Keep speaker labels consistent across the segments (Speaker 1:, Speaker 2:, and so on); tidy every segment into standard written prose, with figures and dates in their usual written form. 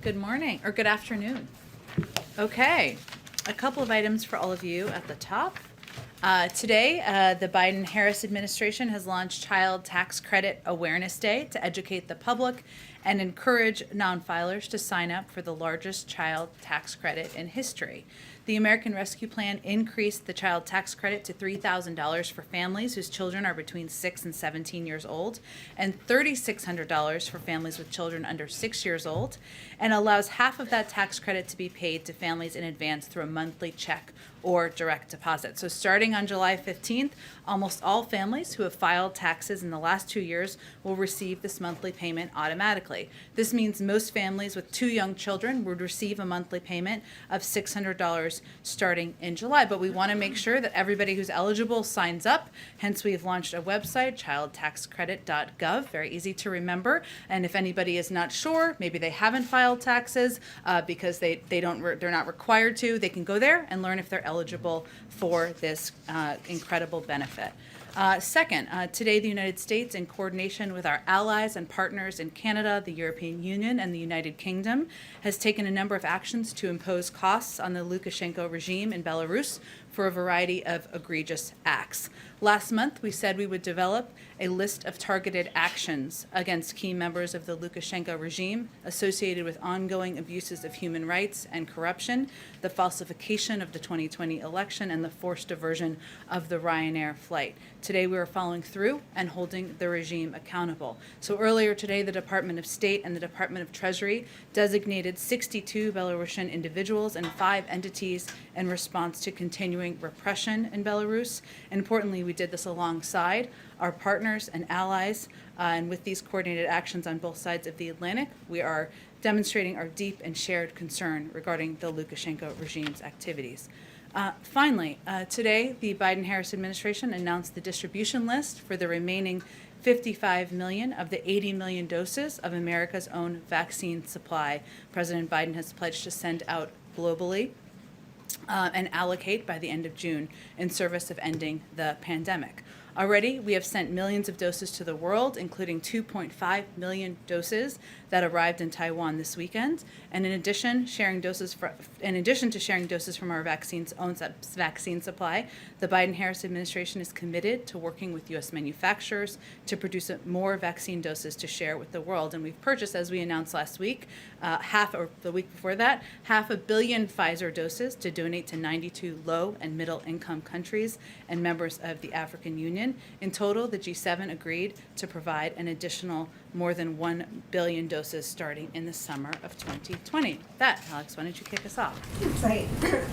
Speaker 1: Good morning, or good afternoon. Okay, a couple of items for all of you at the top. Today, the Biden-Harris administration has launched Child Tax Credit Awareness Day to educate the public and encourage non-filers to sign up for the largest child tax credit in history. The American Rescue Plan increased the child tax credit to $3,000 for families whose children are between 6 and 17 years old, and $3,600 for families with children under 6 years old, and allows half of that tax credit to be paid to families in advance through a monthly check or direct deposit. So starting on July 15th, almost all families who have filed taxes in the last 2 years will receive this monthly payment automatically. This means most families with 2 young children would receive a monthly payment of $600 starting in July. But we want to make sure that everybody who's eligible signs up. Hence, we've launched a website, childtaxcredit.gov, very easy to remember. And if anybody is not sure, maybe they haven't filed taxes because they're not required to, they can go there and learn if they're eligible for this incredible benefit. Second, today the United States, in coordination with our allies and partners in Canada, the European Union, and the United Kingdom, has taken a number of actions to impose costs on the Lukashenko regime in Belarus for a variety of egregious acts. Last month, we said we would develop a list of targeted actions against key members of the Lukashenko regime associated with ongoing abuses of human rights and corruption, the falsification of the 2020 election, and the forced diversion of the Ryanair flight. Today, we are following through and holding the regime accountable. So earlier today, the Department of State and the Department of Treasury designated 62 Belarusian individuals and 5 entities in response to continuing repression in Belarus. And importantly, we did this alongside our partners and allies, and with these coordinated actions on both sides of the Atlantic, we are demonstrating our deep and shared concern regarding the Lukashenko regime's activities. Finally, today, the Biden-Harris administration announced the distribution list for the remaining 55 million of the 80 million doses of America's own vaccine supply President Biden has pledged to send out globally and allocate by the end of June in service of ending the pandemic. Already, we have sent millions of doses to the world, including 2.5 million doses that arrived in Taiwan this weekend. And in addition to sharing doses from our vaccine's own vaccine supply, the Biden-Harris administration is committed to working with U.S. manufacturers to produce more vaccine doses to share with the world. And we've purchased, as we announced last week, the week before that, 500 million Pfizer doses to donate to 92 low and middle income countries and members of the African Union. In total, the G7 agreed to provide an additional more than 1 billion doses starting in the summer of 2020. With that, Alex, why don't you kick us off?
Speaker 2: Right.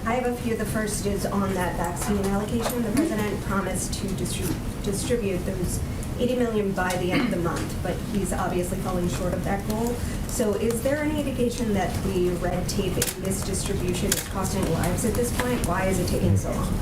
Speaker 2: I have a few. The first is on that vaccine allocation. The president promised to distribute those 80 million by the end of the month, but he's obviously falling short of that goal. So is there any indication that the red tape in this distribution is costing lives at this point? Why is it taking so long?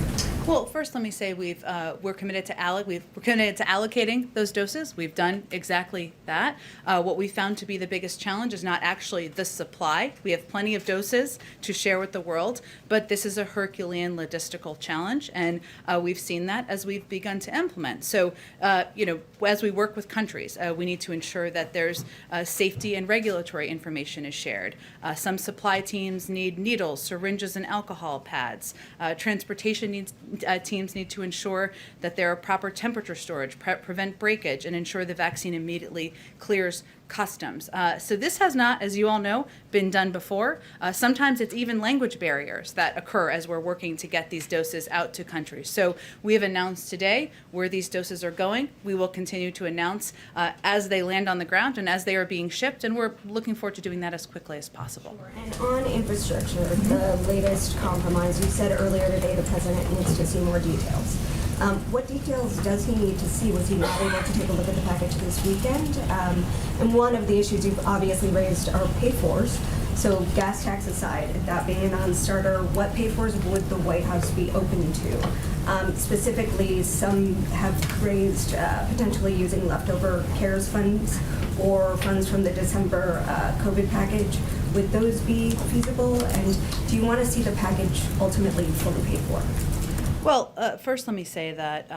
Speaker 1: Well, first, let me say we're committed to allocating those doses. We've done exactly that. What we found to be the biggest challenge is not actually the supply. We have plenty of doses to share with the world, but this is a Herculean logistical challenge, and we've seen that as we've begun to implement. So, as we work with countries, we need to ensure that there's safety and regulatory information is shared. Some supply teams need needles, syringes, and alcohol pads. Transportation teams need to ensure that there are proper temperature storage, prevent breakage, and ensure the vaccine immediately clears customs. So this has not, as you all know, been done before. Sometimes it's even language barriers that occur as we're working to get these doses out to countries. So we have announced today where these doses are going. We will continue to announce as they land on the ground and as they are being shipped, and we're looking forward to doing that as quickly as possible.
Speaker 2: And on infrastructure, the latest compromise, you said earlier today the president needs to see more details. What details does he need to see? Was he not able to take a look at the package this weekend? And one of the issues you've obviously raised are pay-fors. So gas tax aside, that being a non-starter, what pay-fors would the White House be open to? Specifically, some have raised potentially using leftover CARES funds or funds from the December COVID package. Would those be feasible? And do you want to see the package ultimately fully paid for?
Speaker 1: Well, first let me say that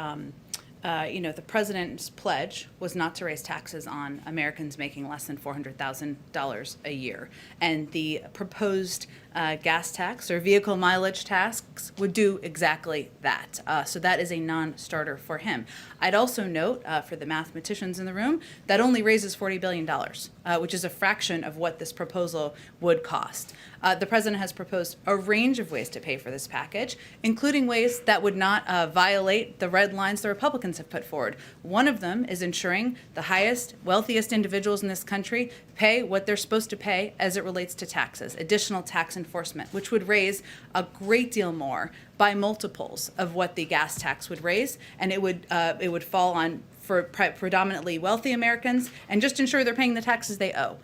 Speaker 1: the president's pledge was not to raise taxes on Americans making less than $400,000 a year. And the proposed gas tax or vehicle mileage tax would do exactly that. So that is a non-starter for him. I'd also note, for the mathematicians in the room, that only raises $40 billion, which is a fraction of what this proposal would cost. The president has proposed a range of ways to pay for this package, including ways that would not violate the red lines the Republicans have put forward. One of them is ensuring the highest, wealthiest individuals in this country pay what they're supposed to pay as it relates to taxes, additional tax enforcement, which would raise a great deal more by multiples of what the gas tax would raise, and it would fall on for predominantly wealthy Americans and just ensure they're paying the taxes they owe.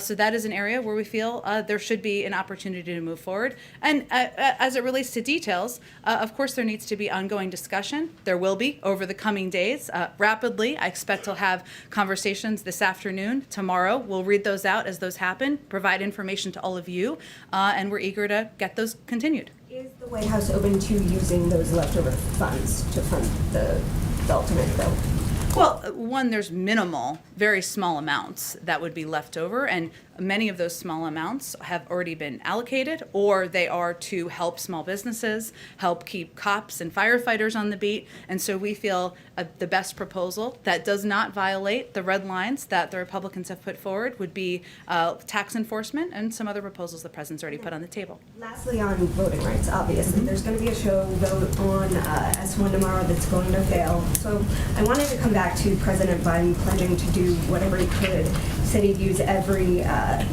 Speaker 1: So that is an area where we feel there should be an opportunity to move forward. And as it relates to details, of course there needs to be ongoing discussion. There will be over the coming days. Rapidly, I expect to have conversations this afternoon, tomorrow. We'll read those out as those happen, provide information to all of you, and we're eager to get those continued.
Speaker 2: Is the White House open to using those leftover funds to fund the ultimate bill?
Speaker 1: Well, one, there's minimal, very small amounts that would be left over, and many of those small amounts have already been allocated, or they are to help small businesses, help keep cops and firefighters on the beat. And so we feel the best proposal that does not violate the red lines that the Republicans have put forward would be tax enforcement and some other proposals the president's already put on the table.
Speaker 2: Lastly, on voting rights, obviously, there's going to be a show vote on S1 tomorrow that's going to fail. So I wanted to come back to President Biden pledging to do whatever he could. He said he'd use every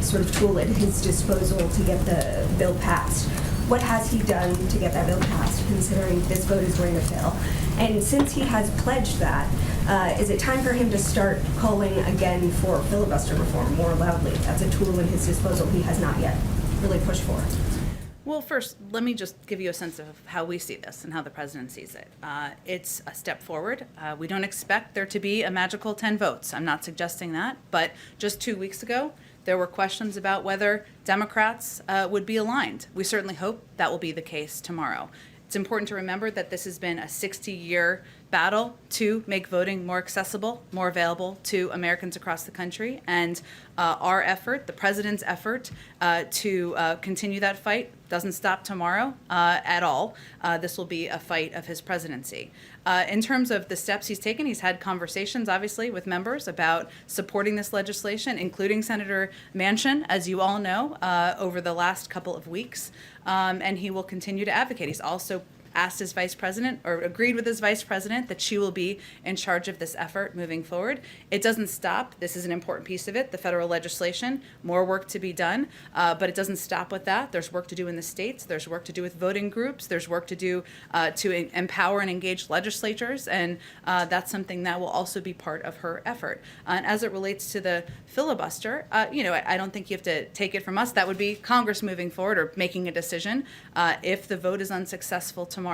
Speaker 2: sort of tool at his disposal to get the bill passed. What has he done to get that bill passed, considering this vote is going to fail? And since he has pledged that, is it time for him to start calling again for filibuster reform more loudly? That's a tool at his disposal he has not yet really pushed for.
Speaker 1: Well, first, let me just give you a sense of how we see this and how the president sees it. It's a step forward. We don't expect there to be a magical 10 votes. I'm not suggesting that. But just 2 weeks ago, there were questions about whether Democrats would be aligned. We certainly hope that will be the case tomorrow. It's important to remember that this has been a 60-year battle to make voting more accessible, more available to Americans across the country. And our effort, the president's effort to continue that fight doesn't stop tomorrow at all. This will be a fight of his presidency. In terms of the steps he's taken, he's had conversations, obviously, with members about supporting this legislation, including Senator Manchin, as you all know, over the last couple of weeks. And he will continue to advocate. He's also asked his vice president, or agreed with his vice president, that she will be in charge of this effort moving forward. It doesn't stop. This is an important piece of it, the federal legislation, more work to be done, but it doesn't stop with that. There's work to do in the states. There's work to do with voting groups. There's work to do to empower and engage legislatures, and that's something that will also be part of her effort. And as it relates to the filibuster, I don't think you have to take it from us. That would be Congress moving forward or making a decision. If the vote is unsuccessful tomorrow,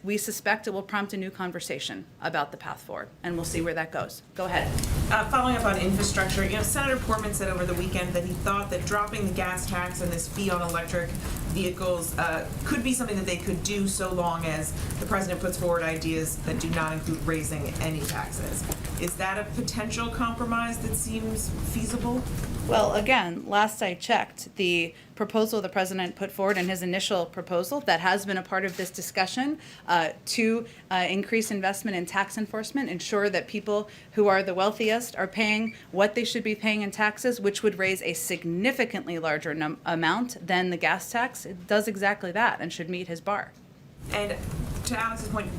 Speaker 1: we suspect it will prompt a new conversation about the path forward, and we'll see where that goes. Go ahead.
Speaker 3: Following up on infrastructure, Senator Portman said over the weekend that he thought that dropping the gas tax and this fee on electric vehicles could be something that they could do so long as the president puts forward ideas that do not include raising any taxes. Is that a potential compromise that seems feasible?
Speaker 1: Well, again, last I checked, the proposal the president put forward in his initial proposal that has been a part of this discussion to increase investment in tax enforcement, ensure that people who are the wealthiest are paying what they should be paying in taxes, which would raise a significantly larger amount than the gas tax. It does exactly that and should meet his bar.
Speaker 3: And to Alex's point,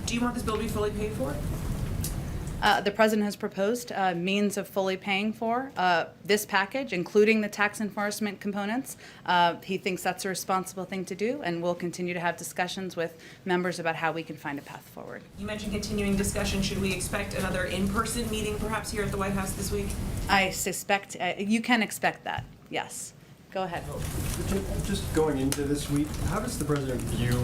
Speaker 3: do you want this bill to be fully paid for?
Speaker 1: The president has proposed means of fully paying for this package, including the tax enforcement components. He thinks that's a responsible thing to do, and we'll continue to have discussions with members about how we can find a path forward.
Speaker 3: You mentioned continuing discussion. Should we expect another in-person meeting perhaps here at the White House this week?
Speaker 1: I suspect you can expect that, yes. Go ahead.
Speaker 4: Just going into this week, how does the president view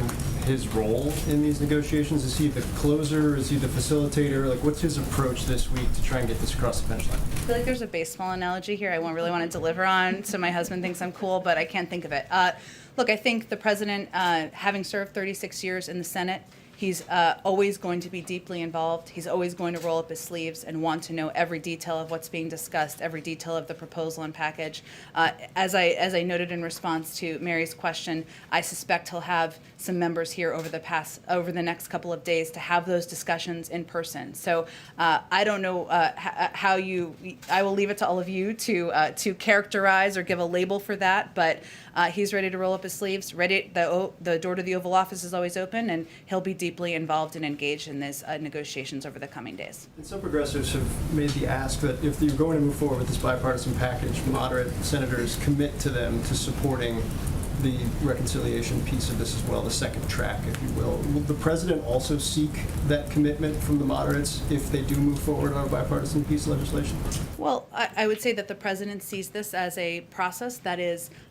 Speaker 4: his role in these negotiations? Is he the closer? Is he the facilitator? What's his approach this week to try and get this across the finish line?
Speaker 1: I feel like there's a baseball analogy here I won't really want to deliver on, so my husband thinks I'm cool, but I can't think of it. Look, I think the president, having served 36 years in the Senate, He's always going to be deeply involved. He's always going to roll up his sleeves and want to know every detail of what's being discussed, every detail of the proposal and package. As I noted in response to Mary's question, I suspect he'll have some members here over the next couple of days to have those discussions in person. So I don't know how I will leave it to all of you to characterize or give a label for that, but he's ready to roll up his sleeves. The door to the Oval Office is always open, and he'll be deeply involved and engaged in these negotiations over the coming days.
Speaker 4: And some progressives have made the ask that if you're going to move forward with this bipartisan package, moderate senators commit to them to supporting the reconciliation piece of this as well, the second track, if you will. Will the president also seek that commitment from the moderates if they do move forward on a bipartisan piece of legislation?
Speaker 1: Well, I would say that the president sees this as a process that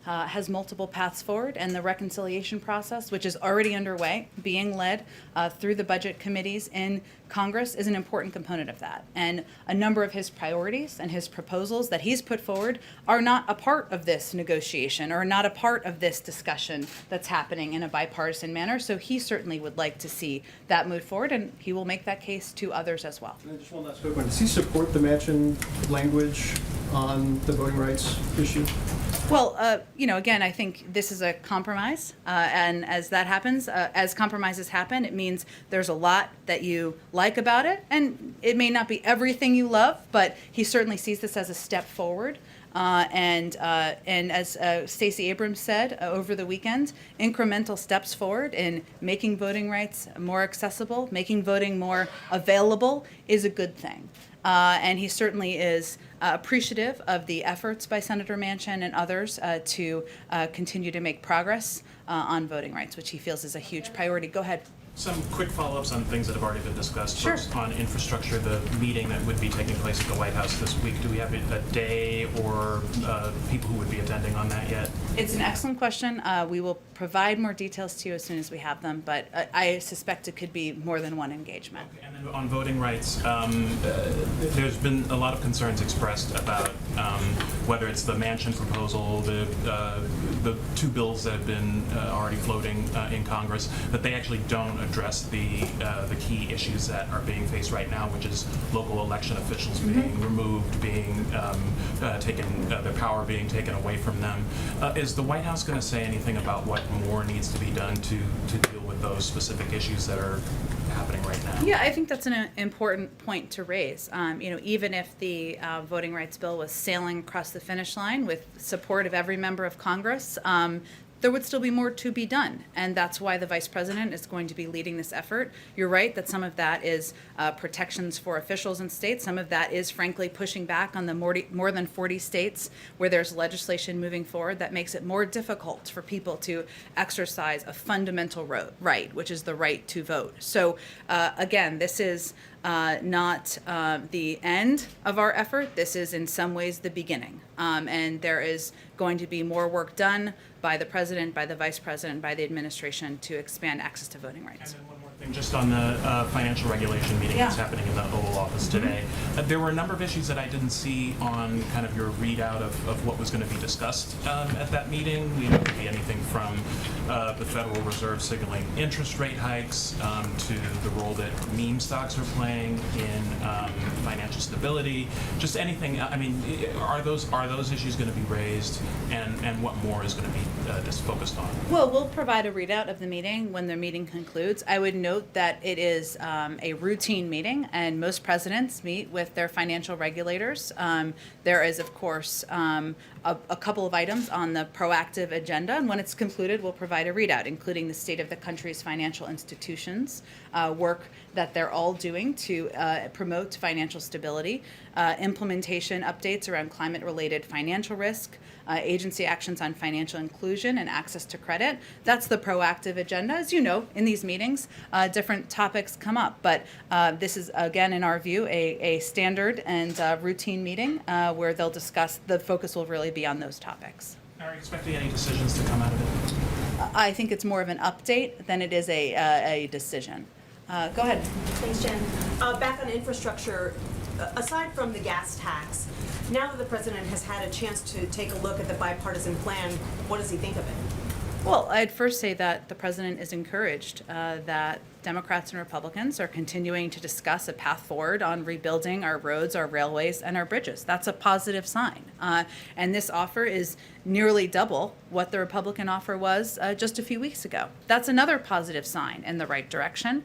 Speaker 1: has multiple paths forward, and the reconciliation process, which is already underway, being led through the budget committees in Congress, is an important component of that. And a number of his priorities and his proposals that he's put forward are not a part of this negotiation or not a part of this discussion that's happening in a bipartisan manner. So he certainly would like to see that move forward, and he will make that case to others as well.
Speaker 4: And then just one last quick one. Does he support the Manchin language on the voting rights issue?
Speaker 1: Well, again, I think this is a compromise, and as that happens, as compromises happen, it means there's a lot that you like about it, and it may not be everything you love, but he certainly sees this as a step forward. And as Stacey Abrams said over the weekend, incremental steps forward in making voting rights more accessible, making voting more available is a good thing. And he certainly is appreciative of the efforts by Senator Manchin and others to continue to make progress on voting rights, which he feels is a huge priority. Go ahead.
Speaker 5: Some quick follow-ups on things that have already been discussed.
Speaker 1: Sure.
Speaker 5: First, on infrastructure, the meeting that would be taking place at the White House this week, do we have a day or people who would be attending on that yet?
Speaker 1: It's an excellent question. We will provide more details to you as soon as we have them, but I suspect it could be more than one engagement.
Speaker 5: Okay, and then on voting rights, there's been a lot of concerns expressed about whether it's the Manchin proposal, the two bills that have been already floating in Congress, that they actually don't address the key issues that are being faced right now, which is local election officials being removed, being taken, their power being taken away from them. Is the White House going to say anything about what more needs to be done to deal with those specific issues that are happening right now?
Speaker 1: Yeah, I think that's an important point to raise. Even if the voting rights bill was sailing across the finish line with support of every member of Congress, there would still be more to be done, and that's why the Vice President is going to be leading this effort. You're right that some of that is protections for officials in states. Some of that is, frankly, pushing back on the more than 40 states where there's legislation moving forward that makes it more difficult for people to exercise a fundamental right, which is the right to vote. So, again, this is not the end of our effort. This is in some ways the beginning. And there is going to be more work done by the President, by the Vice President, by the administration to expand access to voting rights.
Speaker 5: And then one more thing, just on the financial regulation meeting that's happening in the Oval Office today. There were a number of issues that I didn't see on kind of your readout of what was going to be discussed at that meeting. It could be anything from the Federal Reserve signaling interest rate hikes to the role that meme stocks are playing in financial stability. Just anything. I mean, are those issues going to be raised, and what more is going to be just focused on?
Speaker 1: Well, we'll provide a readout of the meeting when the meeting concludes. I would note that it is a routine meeting, and most presidents meet with their financial regulators. There is, of course, a couple of items on the proactive agenda, and when it's concluded, we'll provide a readout, including the state of the country's financial institutions, work that they're all doing to promote financial stability, implementation updates around climate-related financial risk, agency actions on financial inclusion and access to credit. That's the proactive agenda. As you know, in these meetings, different topics come up, but this is, again, in our view, a standard and routine meeting where they'll discuss, the focus will really be on those topics.
Speaker 5: Are you expecting any decisions to come out of it?
Speaker 1: I think it's more of an update than it is a decision. Go ahead.
Speaker 2: Thanks, Jen. Back on infrastructure, aside from the gas tax, now that the president has had a chance to take a look at the bipartisan plan, what does he think of it?
Speaker 1: Well, I'd first say that the president is encouraged that Democrats and Republicans are continuing to discuss a path forward on rebuilding our roads, our railways, and our bridges. That's a positive sign. And this offer is nearly double what the Republican offer was just a few weeks ago. That's another positive sign in the right direction.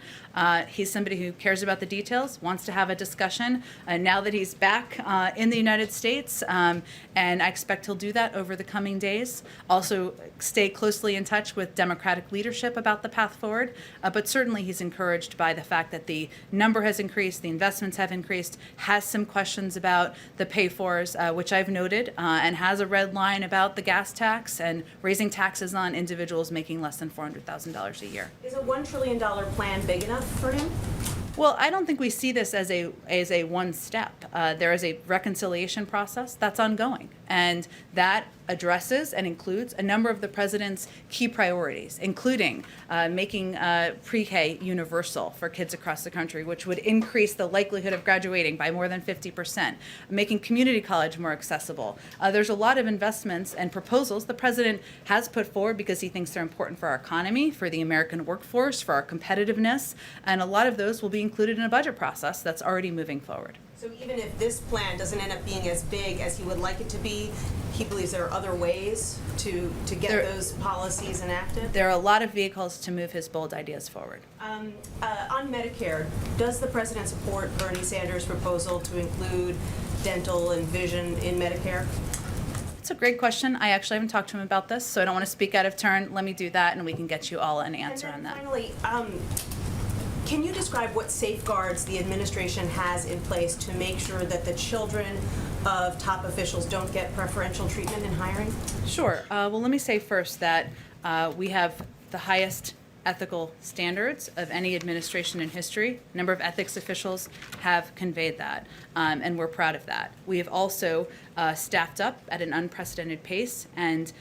Speaker 1: He's somebody who cares about the details, wants to have a discussion now that he's back in the United States, and I expect he'll do that over the coming days. Also, stay closely in touch with Democratic leadership about the path forward, but certainly he's encouraged by the fact that the number has increased, the investments have increased, has some questions about the pay-fors, which I've noted, and has a red line about the gas tax and raising taxes on individuals making less than $400,000 a year.
Speaker 2: Is a $1 trillion plan big enough for him?
Speaker 1: Well, I don't think we see this as a one step. There is a reconciliation process that's ongoing, and that addresses and includes a number of the president's key priorities, including making pre-K universal for kids across the country, which would increase the likelihood of graduating by more than 50%, making community college more accessible. There's a lot of investments and proposals the president has put forward because he thinks they're important for our economy, for the American workforce, for our competitiveness, and a lot of those will be included in a budget process that's already moving forward.
Speaker 2: So even if this plan doesn't end up being as big as he would like it to be, he believes there are other ways to get those policies enacted?
Speaker 1: There are a lot of vehicles to move his bold ideas forward.
Speaker 2: On Medicare, does the president support Bernie Sanders' proposal to include dental and vision in Medicare?
Speaker 1: It's a great question. I actually haven't talked to him about this, so I don't want to speak out of turn. Let me do that, and we can get you all an answer on
Speaker 2: And
Speaker 1: that.
Speaker 2: then finally, can you describe what safeguards the administration has in place to make sure that the children of top officials don't get preferential treatment in hiring?
Speaker 1: Sure. Well, let me say first that we have the highest ethical standards of any administration in history. A number of ethics officials have conveyed that, and we're proud of that. We have also staffed up at an unprecedented pace, and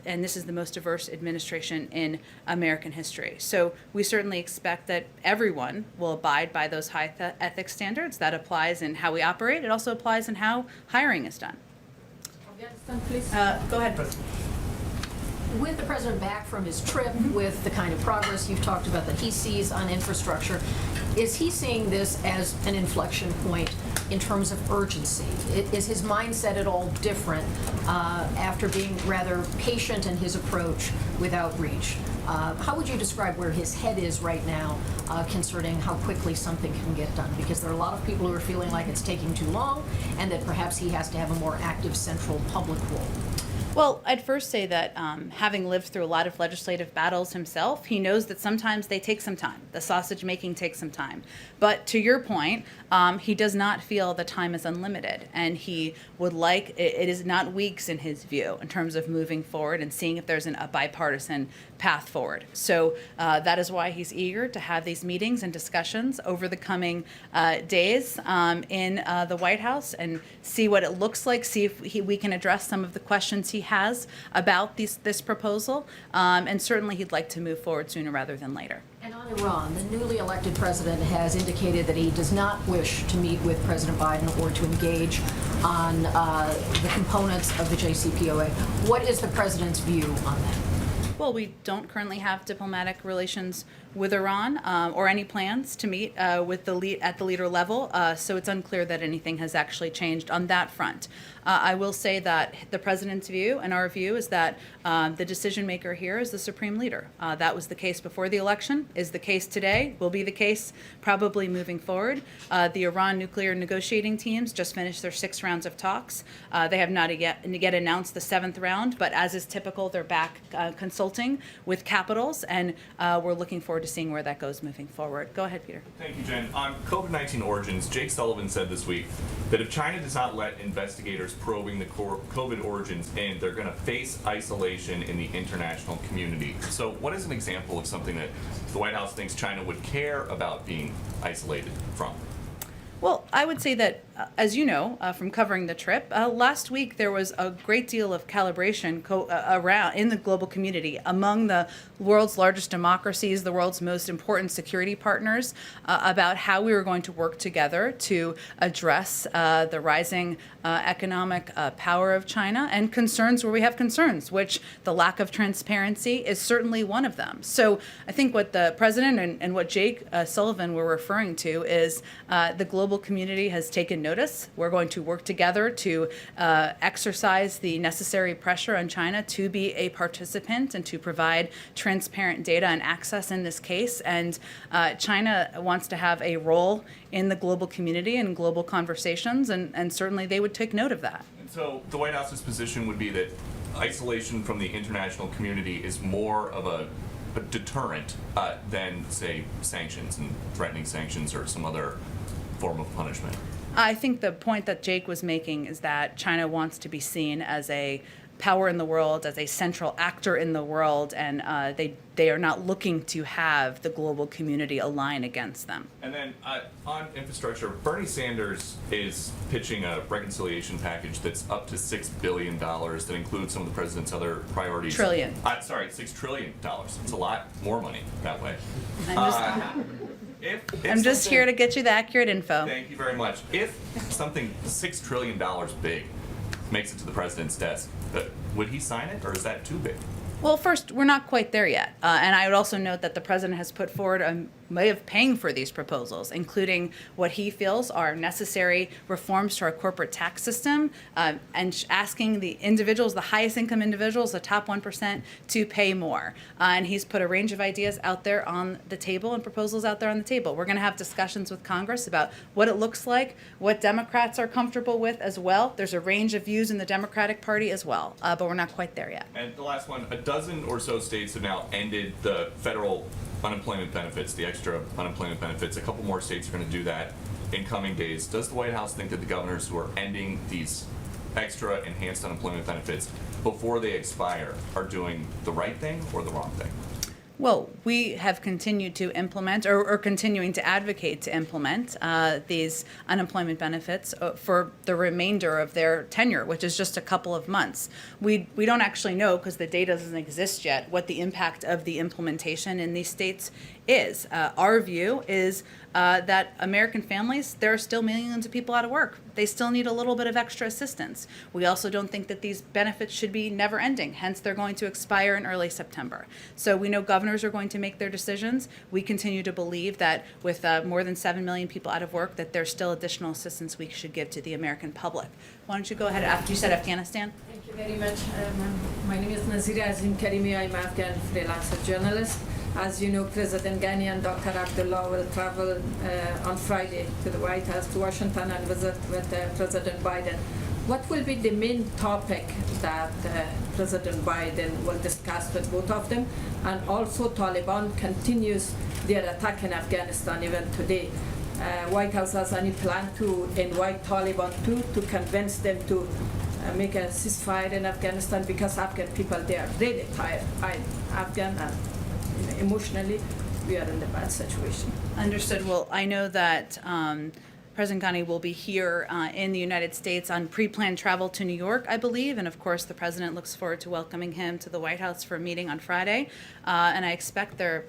Speaker 1: this is the most diverse administration in American history. So we certainly expect that everyone will abide by those high ethics standards. That applies in how we operate. It also applies in how hiring is done.
Speaker 6: Please.
Speaker 1: Go ahead, Brooke.
Speaker 6: With the president back from his trip, with the kind of progress you've talked about that he sees on infrastructure, is he seeing this as an inflection point in terms of urgency? Is his mindset at all different after being rather patient in his approach with outreach? How would you describe where his head is right now concerning how quickly something can get done? Because there are a lot of people who are feeling like it's taking too long and that perhaps he has to have a more active central public role.
Speaker 1: Well, I'd first say that having lived through a lot of legislative battles himself, he knows that sometimes they take some time. The sausage making takes some time. But to your point, he does not feel the time is unlimited. And he would like, it is not weeks in his view in terms of moving forward and seeing if there's a bipartisan path forward. So that is why he's eager to have these meetings and discussions over the coming days in the White House and see what it looks like, see if we can address some of the questions he has about this proposal, and certainly he'd like to move forward sooner rather than later.
Speaker 6: And on Iran, the newly elected president has indicated that he does not wish to meet with President Biden or to engage on the components of the JCPOA. What is the president's view on that?
Speaker 1: Well, we don't currently have diplomatic relations with Iran or any plans to meet with at the leader level, so it's unclear that anything has actually changed on that front. I will say that the president's view and our view is that the decision maker here is the supreme leader. That was the case before the election, is the case today, will be the case probably moving forward. The Iran nuclear negotiating teams just finished their 6 rounds of talks. They have not yet announced the 7th round, but as is typical, they're back consulting with capitals, and we're looking forward to seeing where that goes moving forward. Go ahead, Peter.
Speaker 7: Thank you, Jen. On COVID-19 origins, Jake Sullivan said this week that if China does not let investigators probing the COVID origins in, they're going to face isolation in the international community. So what is an example of something that the White House thinks China would care about being isolated from?
Speaker 1: Well, I would say that as you know from covering the trip, last week there was a great deal of calibration around in the global community among the world's largest democracies, the world's most important security partners, about how we were going to work together to address the rising economic power of China and concerns where we have concerns, which the lack of transparency is certainly one of them. So I think what the president and what Jake Sullivan were referring to is the global community has taken notice. We're going to work together to exercise the necessary pressure on China to be a participant and to provide transparent data and access in this case. And China wants to have a role in the global community and global conversations, and certainly they would take note of that.
Speaker 7: And so the White House's position would be that isolation from the international community is more of a deterrent than, say, sanctions and threatening sanctions or some other form of punishment.
Speaker 1: I think the point that Jake was making is that China wants to be seen as a power in the world, as a central actor in the world, and they are not looking to have the global community align against them.
Speaker 7: And then on infrastructure, Bernie Sanders is pitching a reconciliation package that's up to $6 billion that includes some of the president's other priorities.
Speaker 1: Trillion.
Speaker 7: Sorry, $6 trillion. It's a lot more money that way.
Speaker 1: I'm just here to get you the accurate info.
Speaker 7: Thank you very much. If something $6 trillion big makes it to the president's desk, would he sign it, or is that too big?
Speaker 1: Well, first, we're not quite there yet. And I would also note that the president has put forward a way of paying for these proposals, including what he feels are necessary reforms to our corporate tax system, and asking the individuals, the highest income individuals, the top 1%, to pay more. And he's put a range of ideas out there on the table and proposals out there on the table. We're going to have discussions with Congress about what it looks like, what Democrats are comfortable with as well. There's a range of views in the Democratic Party as well, but we're not quite there yet.
Speaker 7: And the last one, a dozen or so states have now ended the federal unemployment benefits, the extra unemployment benefits. A couple more states are going to do that in coming days. Does the White House think that the governors who are ending these extra enhanced unemployment benefits before they expire are doing the right thing or the wrong thing?
Speaker 1: Well, we have continued to implement or continuing to advocate to implement these unemployment benefits for the remainder of their tenure, which is just a couple of months. We don't actually know, because the data doesn't exist yet, what the impact of the implementation in these states is. Our view is that American families, there are still millions of people out of work. They still need a little bit of extra assistance. We also don't think that these benefits should be never ending. Hence, they're going to expire in early September. So we know governors are going to make their decisions. We continue to believe that with more than 7 million people out of work, that there's still additional assistance we should give to the American public. Why don't you go ahead after you said Afghanistan?
Speaker 8: Thank you very much. My name is Nazira Azim Karimi. I'm Afghan freelancer journalist. As you know, President Ghani and Dr. Abdullah will travel on Friday to the White House, to Washington, and visit with President Biden. What will be the main topic that President Biden will discuss with both of them? And also, Taliban continues their attack in Afghanistan even today. White House has any plan to invite Taliban to convince them to make a ceasefire in Afghanistan, because Afghan people, they are really tired. Afghan and emotionally, we are in a bad situation.
Speaker 1: Understood. Well, I know that President Ghani will be here in the United States on pre-planned travel to New York, I believe, and of course the President looks forward to welcoming him to the White House for a meeting on Friday. And I expect their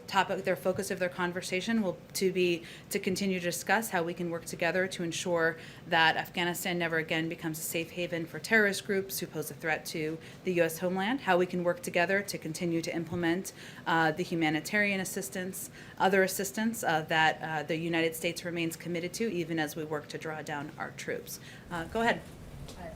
Speaker 1: focus of their conversation will be to continue to discuss how we can work together to ensure that Afghanistan never again becomes a safe haven for terrorist groups who pose a threat to the U.S. homeland, how we can work together to continue to implement the humanitarian assistance, other assistance that the United States remains committed to, even as we work to draw down our troops. Go ahead.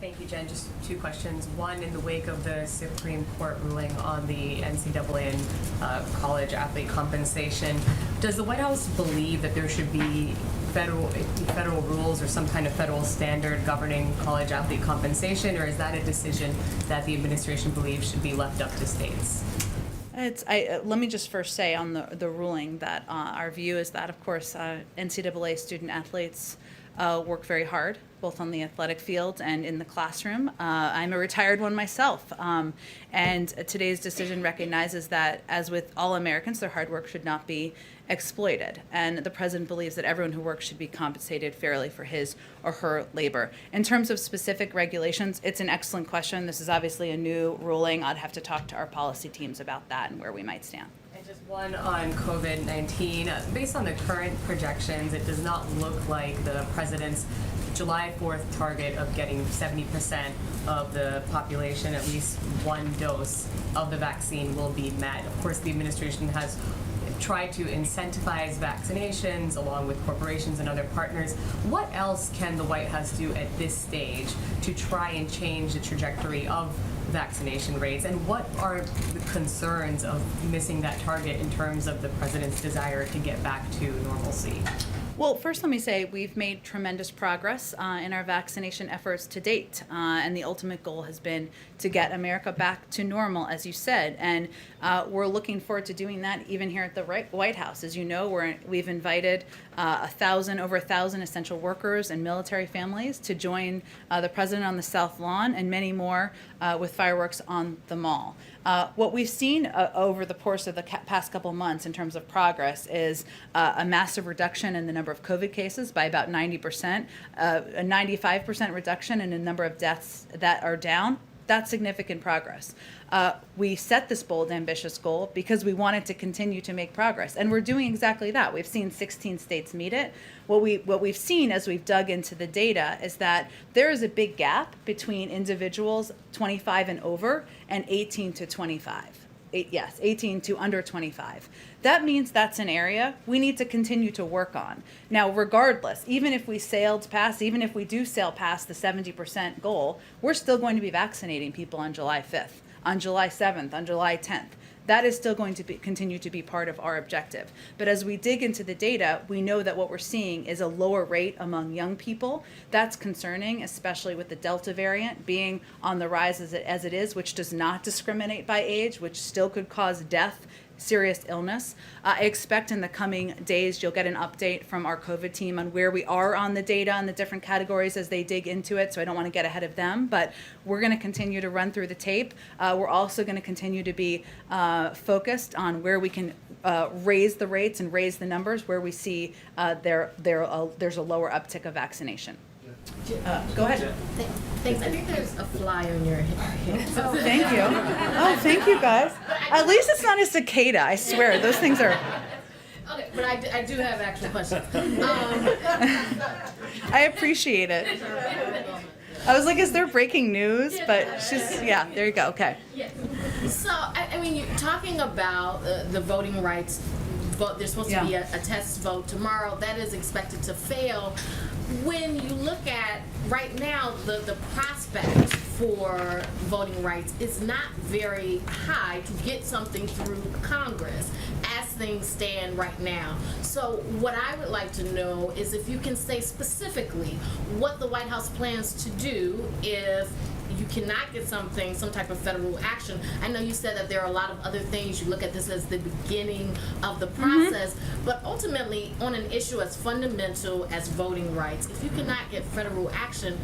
Speaker 9: Thank you, Jen. Just two questions. One, in the wake of the Supreme Court ruling on the NCAA and college athlete compensation, does the White House believe that there should be federal rules or some kind of federal standard governing college athlete compensation, or is that a decision that the administration believes should be left up to states?
Speaker 1: Let me just first say on the ruling that our view is that, of course, NCAA student athletes work very hard both on the athletic field and in the classroom. I'm a retired one myself, and today's decision recognizes that, as with all Americans, their hard work should not be exploited. And the president believes that everyone who works should be compensated fairly for his or her labor. In terms of specific regulations, it's an excellent question. This is obviously a new ruling. I'd have to talk to our policy teams about that and where we might stand.
Speaker 9: And just one on COVID-19. Based on the current projections, it does not look like the president's July 4th target of getting 70% of the population at least one dose of the vaccine will be met. Of course, the administration has tried to incentivize vaccinations along with corporations and other partners. What else can the White House do at this stage to try and change the trajectory of vaccination rates? And what are the concerns of missing that target in terms of the president's desire to get back to normalcy?
Speaker 1: Well, first let me say we've made tremendous progress in our vaccination efforts to date, and the ultimate goal has been to get America back to normal, as you said, and we're looking forward to doing that even here at the White House. As you know, we've invited over 1,000 essential workers and military families to join the president on the South Lawn, and many more with fireworks on the Mall. What we've seen over the course of the past couple months in terms of progress is a massive reduction in the number of COVID cases by about 90%, a 95% reduction in the number of deaths that are down. That's significant progress. We set this bold, ambitious goal because we wanted to continue to make progress, and we're doing exactly that. We've seen 16 states meet it. What we've seen as we've dug into the data is that there is a big gap between individuals 25 and over and 18 to 25. 18 to under 25. That means that's an area we need to continue to work on. Now, regardless, even if we do sail past the 70% goal, we're still going to be vaccinating people on July 5th, on July 7th, on July 10th. That is still going to continue to be part of our objective. But as we dig into the data, we know that what we're seeing is a lower rate among young people. That's concerning, especially with the Delta variant being on the rise as it is, which does not discriminate by age, which still could cause death, serious illness. I expect in the coming days you'll get an update from our COVID team on where we are on the data and the different categories as they dig into it, so I don't want to get ahead of them, but we're going to continue to run through the tape. We're also going to continue to be focused on where we can raise the rates and raise the numbers where we see there's a lower uptick of vaccination. Go ahead.
Speaker 10: Thanks. I think there's a fly on your head.
Speaker 1: Oh, thank you. Oh, thank you, guys. At least it's not a cicada. I swear, those things are.
Speaker 10: Okay, but I do have actual questions.
Speaker 1: I appreciate it. I was like, is there breaking news? But there you go. Okay.
Speaker 10: Yeah. So, I mean, you're talking about the voting rights vote. There's supposed to be a test vote tomorrow. That is expected to fail. When you look at right now, the prospect for voting rights is not very high to get something through Congress as things stand right now. So what I would like to know is if you can say specifically what the White House plans to do if you cannot get some type of federal action. I know you said that there are a lot of other things. You look at this as the beginning of the process, but ultimately on an issue as fundamental as voting rights, if you cannot get federal action,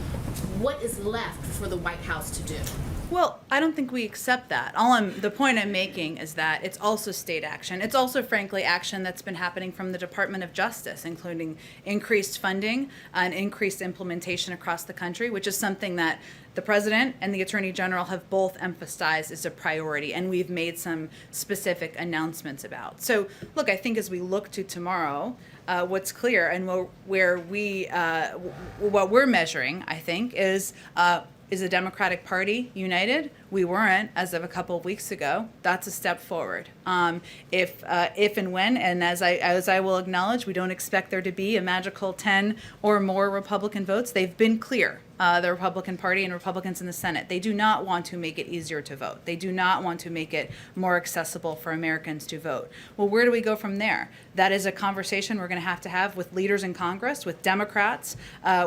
Speaker 10: what is left for the White House to do?
Speaker 1: Well, I don't think we accept that. The point I'm making is that it's also state action. It's also, frankly, action that's been happening from the Department of Justice, including increased funding and increased implementation across the country, which is something that the President and the Attorney General have both emphasized as a priority, and we've made some specific announcements about. So, look, I think as we look to tomorrow, what's clear and what we're measuring, I think, is the Democratic Party united? We weren't as of a couple of weeks ago. That's a step forward. If and when, and as I will acknowledge, we don't expect there to be a magical 10 or more Republican votes. They've been clear. The Republican Party and Republicans in the Senate. They do not want to make it easier to vote. They do not want to make it more accessible for Americans to vote. Well, where do we go from there? That is a conversation we're going to have with leaders in Congress, with Democrats,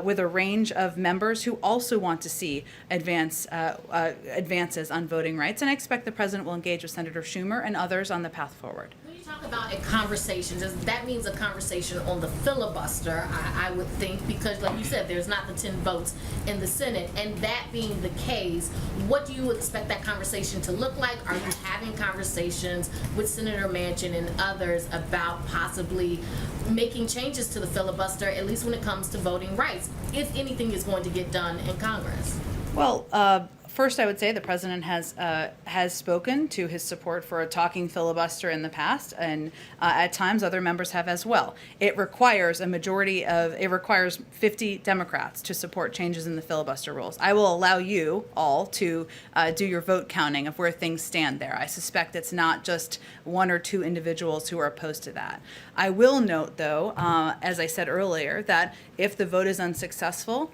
Speaker 1: with a range of members who also want to see advances on voting rights. And I expect the President will engage with Senator Schumer and others on the path forward.
Speaker 10: When you talk about a conversation, that means a conversation on the filibuster, I would think, because like you said, there's not the 10 votes in the Senate. And that being the case, what do you expect that conversation to look like? Are you having conversations with Senator Manchin and others about possibly making changes to the filibuster, at least when it comes to voting rights, if anything is going to get done in Congress?
Speaker 1: Well, first, I would say the president has spoken to his support for a talking filibuster in the past, and at times other members have as well. It requires it requires 50 Democrats to support changes in the filibuster rules. I will allow you all to do your vote counting of where things stand there. I suspect it's not just one or two individuals who are opposed to that. I will note, though, as I said earlier, that if the vote is unsuccessful,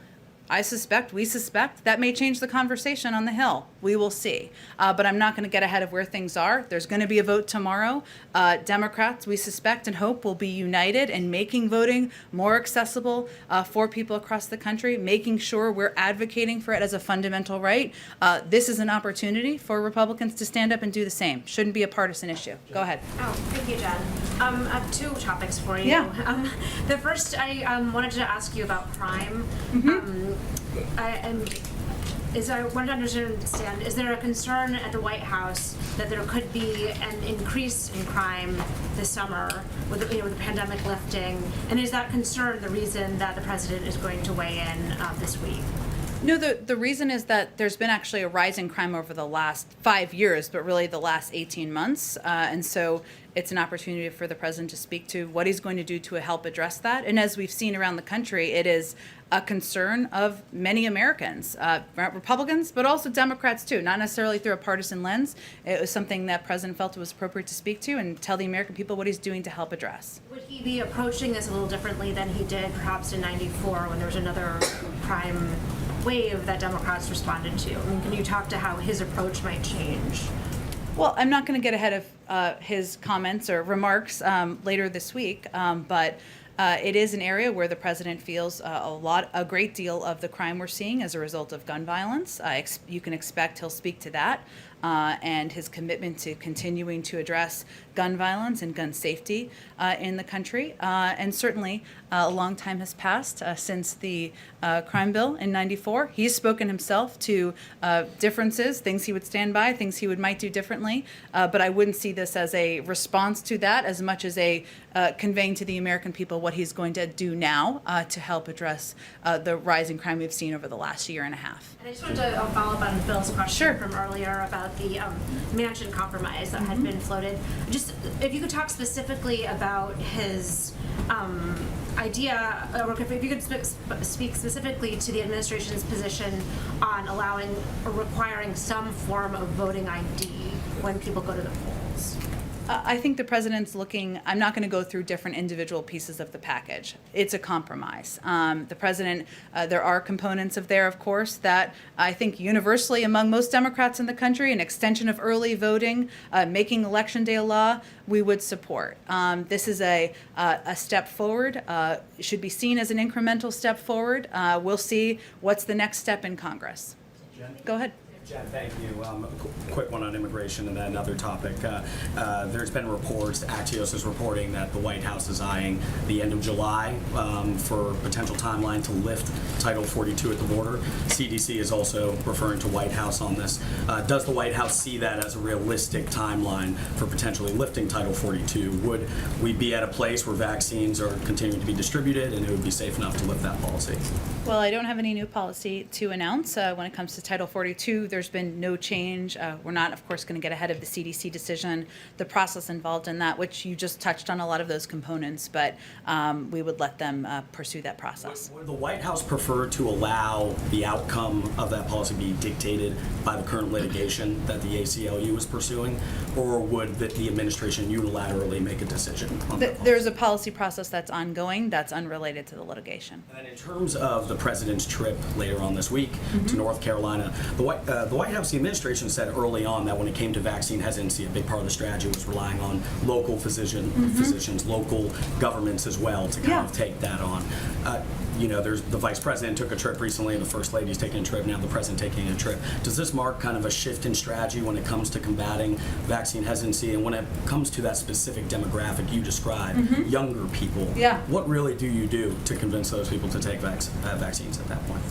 Speaker 1: we suspect that may change the conversation on the Hill. We will see. But I'm not going to get ahead of where things are. There's going to be a vote tomorrow. Democrats, we suspect and hope, will be united in making voting more accessible for people across the country, making sure we're advocating for it as a fundamental right. This is an opportunity for Republicans to stand up and do the same. Shouldn't be a partisan issue. Go ahead.
Speaker 11: Oh, thank you, Jen. I have two topics for you.
Speaker 1: Yeah.
Speaker 11: The first, I wanted to ask you about crime. I wanted to understand, is there a concern at the White House that there could be an increase in crime this summer with the pandemic lifting? And is that concern the reason that the president is going to weigh in this week?
Speaker 1: No, the reason is that there's been actually a rise in crime over the last 5 years, but really the last 18 months. And so it's an opportunity for the president to speak to what he's going to do to help address that. And as we've seen around the country, it is a concern of many Americans, Republicans, but also Democrats too, not necessarily through a partisan lens. It was something that President felt it was appropriate to speak to and tell the American people what he's doing to help address.
Speaker 11: Would he be approaching this a little differently than he did perhaps in '94 when there was another crime wave that Democrats responded to? I mean, can you talk to how his approach might change?
Speaker 1: Well, I'm not going to get ahead of his comments or remarks later this week, but it is an area where the president feels a great deal of the crime we're seeing as a result of gun violence. You can expect he'll speak to that and his commitment to continuing to address gun violence and gun safety in the country. And certainly, a long time has passed since the crime bill in '94. He's spoken himself to differences, things he would stand by, things he might do differently. But I wouldn't see this as a response to that as much as a conveying to the American people what he's going to do now to help address the rising crime we've seen over the last year and a half.
Speaker 11: And I just wanted to follow up on Bill's question
Speaker 1: Sure.
Speaker 11: from earlier about the Manchin compromise that had been floated. Just if you could talk specifically about his idea, or if you could speak specifically to the administration's position on allowing or requiring some form of voting ID when people go to the polls.
Speaker 1: I think the president's looking, I'm not going to go through different individual pieces of the package. It's a compromise. The president, there are components of there, of course, that I think universally among most Democrats in the country, an extension of early voting, making Election Day a law, we would support. This is a step forward, should be seen as an incremental step forward. We'll see what's the next step in Congress.
Speaker 12: Jen?
Speaker 1: Go ahead.
Speaker 12: Jen, thank you. Quick one on immigration and then another topic. There's been reports, Axios is reporting that the White House is eyeing the end of July for potential timeline to lift Title 42 at the border. CDC is also referring to White House on this. Does the White House see that as a realistic timeline for potentially lifting Title 42? Would we be at a place where vaccines are continuing to be distributed and it would be safe enough to lift that policy?
Speaker 1: Well, I don't have any new policy to announce when it comes to Title 42. There's been no change. We're not, of course, going to get ahead of the CDC decision, the process involved in that, which you just touched on a lot of those components, but we would let them pursue that process.
Speaker 12: Would the White House prefer to allow the outcome of that policy be dictated by the current litigation that the ACLU is pursuing, or would the administration unilaterally make a decision on that policy?
Speaker 1: There's a policy process that's ongoing that's unrelated to the litigation.
Speaker 12: And then in terms of the president's trip later on this week to North Carolina, the White House, the administration said early on that when it came to vaccine hesitancy, a big part of the strategy was relying on local physicians, local governments as well to kind of take that on. there's the vice president took a trip recently, the first lady's taking a trip, now the president taking a trip. Does this mark kind of a shift in strategy when it comes to combating vaccine hesitancy, and when it comes to that specific demographic you described, younger people?
Speaker 1: Yeah.
Speaker 12: What really do you do to convince those people to take vaccines at that point?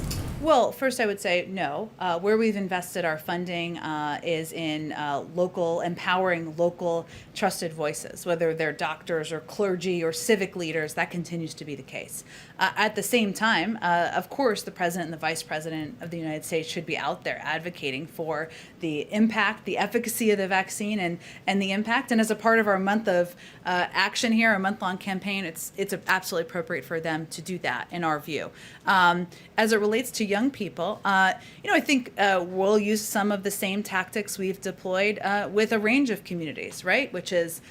Speaker 1: Well, first I would say no. Where we've invested our funding is in empowering local trusted voices, whether they're doctors or clergy or civic leaders. That continues to be the case. At the same time, of course, the president and the vice president of the United States should be out there advocating for the impact, the efficacy of the vaccine, and the impact. And as a part of our month of action here, our month-long campaign, it's absolutely appropriate for them to do that, in our view. As it relates to young people, I think we'll use some of the same tactics we've deployed with a range of communities, right? Which is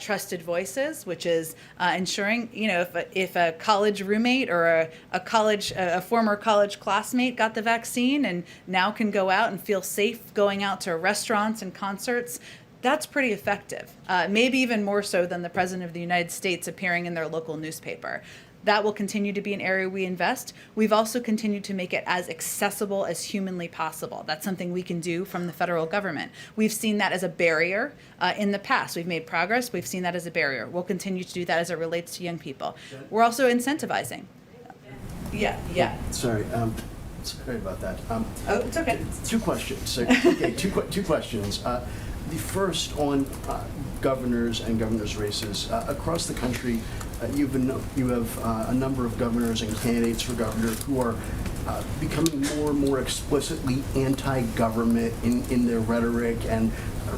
Speaker 1: trusted voices, which is ensuring, if a college roommate or a former college classmate got the vaccine and now can go out and feel safe going out to restaurants and concerts, that's pretty effective. Maybe even more so than the President of the United States appearing in their local newspaper. That will continue to be an area we invest. We've also continued to make it as accessible as humanly possible. That's something we can do from the federal government. We've seen that as a barrier in the past. We've made progress. We've seen that as a barrier. We'll continue to do that as it relates to young people. We're also incentivizing. Yeah.
Speaker 13: Sorry about that.
Speaker 1: Oh, it's okay.
Speaker 13: Two questions. So, okay, two questions. The first on governors and governors' races. Across the country, you have a number of governors and candidates for governor who are becoming more and more explicitly anti-government in their rhetoric and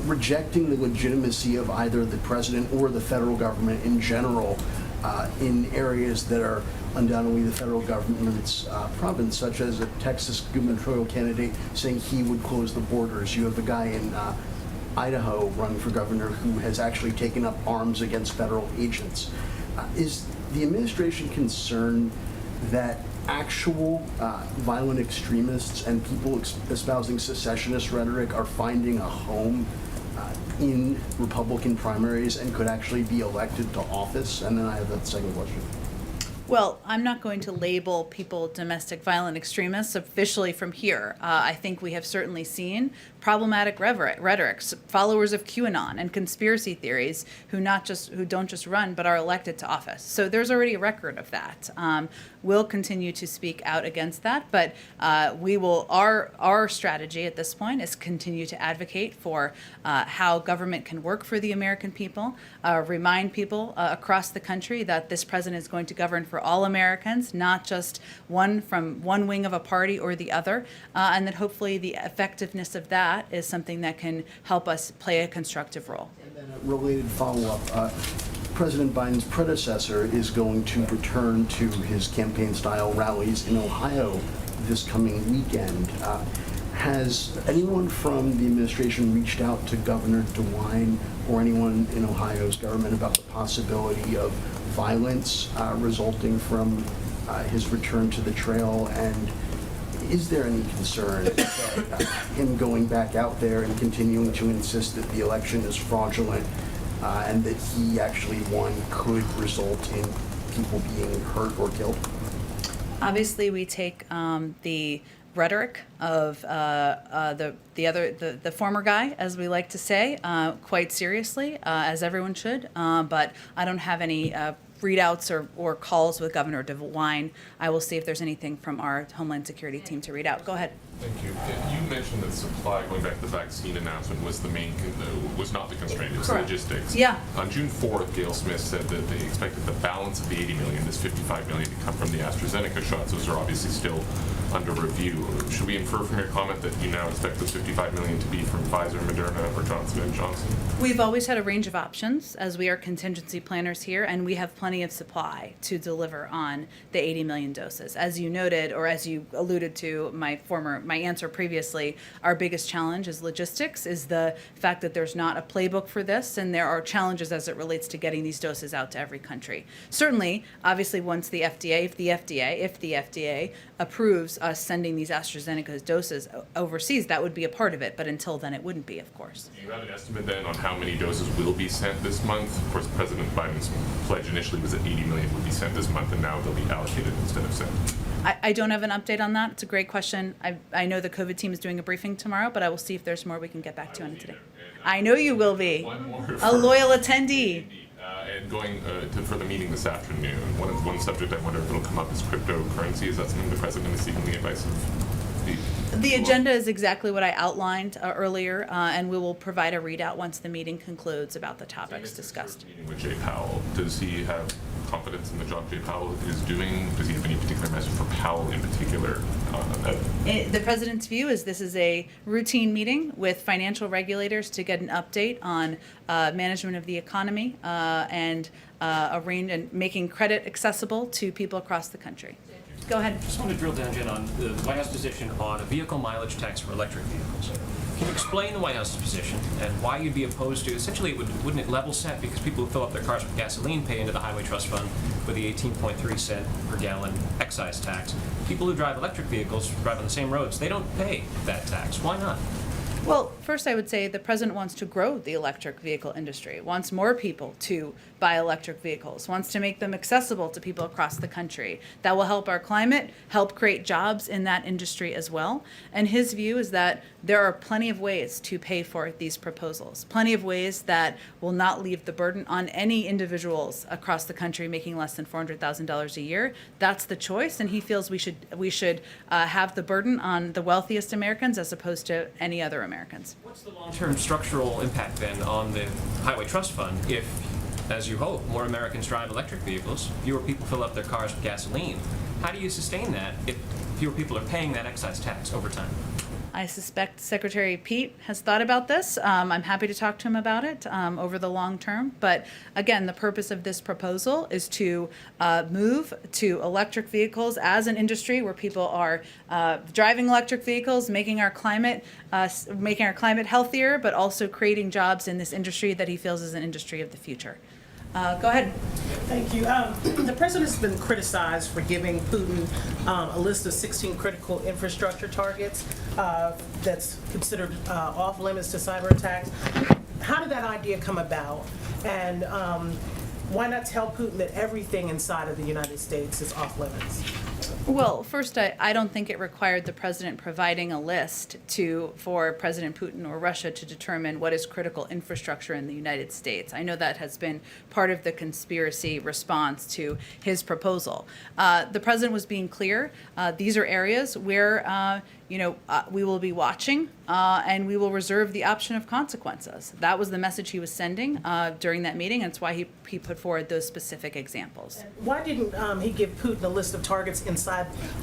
Speaker 13: rejecting the legitimacy of either the president or the federal government in general in areas that are undoubtedly the federal government's province, such as a Texas gubernatorial candidate saying he would close the borders. You have a guy in Idaho running for governor who has actually taken up arms against federal agents. Is the administration concerned that actual violent extremists and people espousing secessionist rhetoric are finding a home in Republican primaries and could actually be elected to office? And then I have a second question.
Speaker 1: Well, I'm not going to label people domestic violent extremists officially from here. I think we have certainly seen problematic rhetoric, followers of QAnon and conspiracy theories who don't just run but are elected to office. So there's already a record of that. We'll continue to speak out against that, but we will. Our strategy at this point is continue to advocate for how government can work for the American people, remind people across the country that this president is going to govern for all Americans, not just one from one wing of a party or the other, and that hopefully the effectiveness of that is something that can help us play a constructive role.
Speaker 13: And then a related follow-up. President Biden's predecessor is going to return to his campaign-style rallies in Ohio this coming weekend. Has anyone from the administration reached out to Governor DeWine or anyone in Ohio's government about the possibility of violence resulting from his return to the trail? And is there any concern that him going back out there and continuing to insist that the election is fraudulent and that he actually won could result in people being hurt or killed?
Speaker 1: Obviously, we take the rhetoric of the former guy, as we like to say, quite seriously, as everyone should. But I don't have any readouts or calls with Governor DeWine. I will see if there's anything from our Homeland Security team to read out. Go ahead.
Speaker 14: Thank you. You mentioned that supply, going back to the vaccine announcement, was was not the constraint, it was
Speaker 1: Correct.
Speaker 14: logistics.
Speaker 1: Yeah.
Speaker 14: On June 4th, Gail Smith said that they expected the balance of the 80 million, this 55 million, to come from the AstraZeneca shots. Those are obviously still under review. Should we infer from your comment that you now expect the 55 million to be from Pfizer, Moderna, or Johnson & Johnson?
Speaker 1: We've always had a range of options, as we are contingency planners here, and we have plenty of supply to deliver on the 80 million doses. As you noted, or as you alluded to my answer previously, our biggest challenge is logistics, is the fact that there's not a playbook for this, and there are challenges as it relates to getting these doses out to every country. Certainly, obviously, once if the FDA approves us sending these AstraZeneca doses overseas, that would be a part of it, but until then, it wouldn't be, of course.
Speaker 14: Do you have an estimate then on how many doses will be sent this month? Of course, President Biden's pledge initially was that 80 million would be sent this month, and now they'll be allocated instead of sent.
Speaker 1: I don't have an update on that. It's a great question. I know the COVID team is doing a briefing tomorrow, but I will see if there's more we can get back to you on today. I know you will be.
Speaker 14: One more
Speaker 1: A
Speaker 14: for-
Speaker 1: loyal attendee.
Speaker 14: And going for the meeting this afternoon, one subject I wonder if it'll come up is cryptocurrency. Is that something the president is seeking the advice of
Speaker 1: The agenda is exactly what I outlined earlier, and we will provide a readout once the meeting concludes about the topics discussed.
Speaker 14: Meeting with Jay Powell, does he have confidence in the job Jay Powell is doing? Does he have any particular message for Powell in particular?
Speaker 1: The president's view is this is a routine meeting with financial regulators to get an update on management of the economy and making credit accessible to people across the country. Go ahead.
Speaker 15: Just want to drill down, Jen, on the White House position on a vehicle mileage tax for electric vehicles. Can you explain the White House's position and why you'd be opposed to? Essentially, wouldn't it level set because people who fill up their cars with gasoline pay into the Highway Trust Fund with the 18.3 cent per gallon excise tax? People who drive electric vehicles drive on the same roads. They don't pay that tax. Why not?
Speaker 1: Well, first I would say the president wants to grow the electric vehicle industry, wants more people to buy electric vehicles, wants to make them accessible to people across the country. That will help our climate, help create jobs in that industry as well. And his view is that there are plenty of ways to pay for these proposals, plenty of ways that will not leave the burden on any individuals across the country making less than $400,000 a year. That's the choice, and he feels we should have the burden on the wealthiest Americans as opposed to any other Americans.
Speaker 15: What's the long-term structural impact then on the Highway Trust Fund if, as you hope, more Americans drive electric vehicles, fewer people fill up their cars with gasoline? How do you sustain that if fewer people are paying that excise tax over time?
Speaker 1: I suspect Secretary Pete has thought about this. I'm happy to talk to him about it over the long term. But again, the purpose of this proposal is to move to electric vehicles as an industry where people are driving electric vehicles, making our climate healthier, but also creating jobs in this industry that he feels is an industry of the future. Go ahead.
Speaker 16: Thank you. The president has been criticized for giving Putin a list of 16 critical infrastructure targets that's considered off limits to cyber attacks. How did that idea come about? And why not tell Putin that everything inside of the United States is off limits?
Speaker 1: Well, first, I don't think it required the president providing a list for President Putin or Russia to determine what is critical infrastructure in the United States. I know that has been part of the conspiracy response to his proposal. The president was being clear. These are areas where we will be watching and we will reserve the option of consequences. That was the message he was sending during that meeting, and it's why he put forward those specific examples.
Speaker 16: Why didn't he give Putin a list of targets inside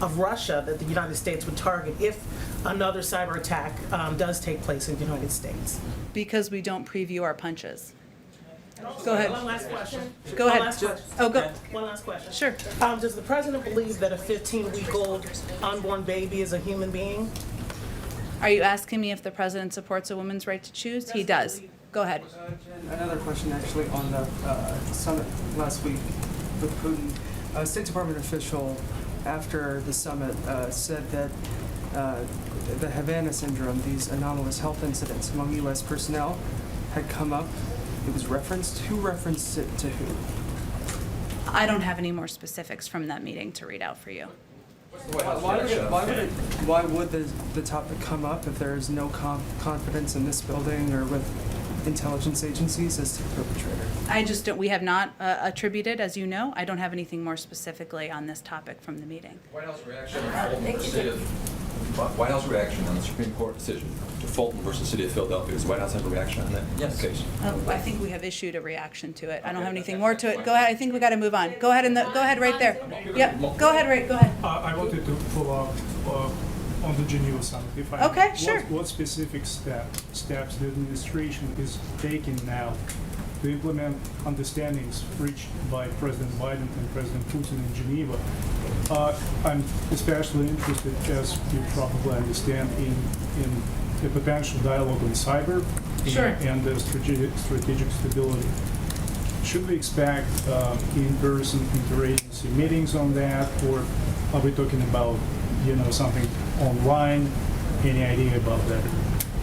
Speaker 16: of Russia that the United States would target if another cyber attack does take place in the United States?
Speaker 1: Because we don't preview our punches. Go ahead.
Speaker 16: One last question.
Speaker 1: Go ahead.
Speaker 16: One last question.
Speaker 1: Oh, go.
Speaker 16: One last question.
Speaker 1: Sure.
Speaker 16: Does the president believe that a 15-week-old unborn baby is a human being?
Speaker 1: Are you asking me if the president supports a woman's right to choose? He does. Go ahead.
Speaker 17: Another question actually on the summit last week with Putin. A State Department official after the summit said that the Havana syndrome, these anomalous health incidents among U.S. personnel, had come up. It was referenced. Who referenced it to who?
Speaker 1: I don't have any more specifics from that meeting to read out for you.
Speaker 17: Why would the topic come up if there is no confidence in this building or with intelligence agencies as to the perpetrator?
Speaker 1: I just don't. We have not attributed, as you know. I don't have anything more specifically on this topic from the meeting.
Speaker 18: White House reaction on the Supreme Court decision to Fulton versus City of Philadelphia. Does the White House have a reaction on that case?
Speaker 1: I think we have issued a reaction to it. I don't have anything more to it. Go ahead. I think we got to move on. Go ahead go ahead right there. Yep. Go ahead. Right. Go ahead.
Speaker 19: I wanted to follow up on the Geneva summit. If I
Speaker 1: okay. Sure.
Speaker 19: What specific steps the administration is taking now to implement understandings reached by President Biden and President Putin in Geneva? I'm especially interested, as you probably understand, in the potential dialogue on cyber and the strategic stability. Should we expect in-person interagency meetings on that, or are we talking about something online? Any idea about that?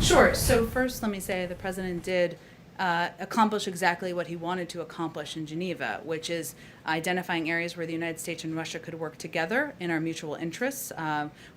Speaker 1: Sure. So first, let me say the president did accomplish exactly what he wanted to accomplish in Geneva, which is identifying areas where the United States and Russia could work together in our mutual interests.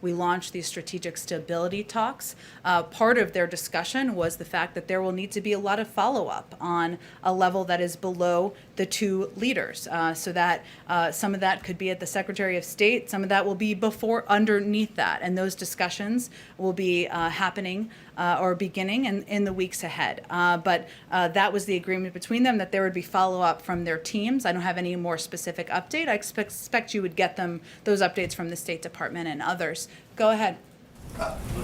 Speaker 1: We launched these strategic stability talks. Part of their discussion was the fact that there will need to be a lot of follow-up on a level that is below the two leaders, so that some of that could be at the Secretary of State, some of that will be underneath that, and those discussions will be happening or beginning in the weeks ahead. But that was the agreement between them, that there would be follow-up from their teams. I don't have any more specific update. I expect you would get those updates from the State Department and others. Go ahead.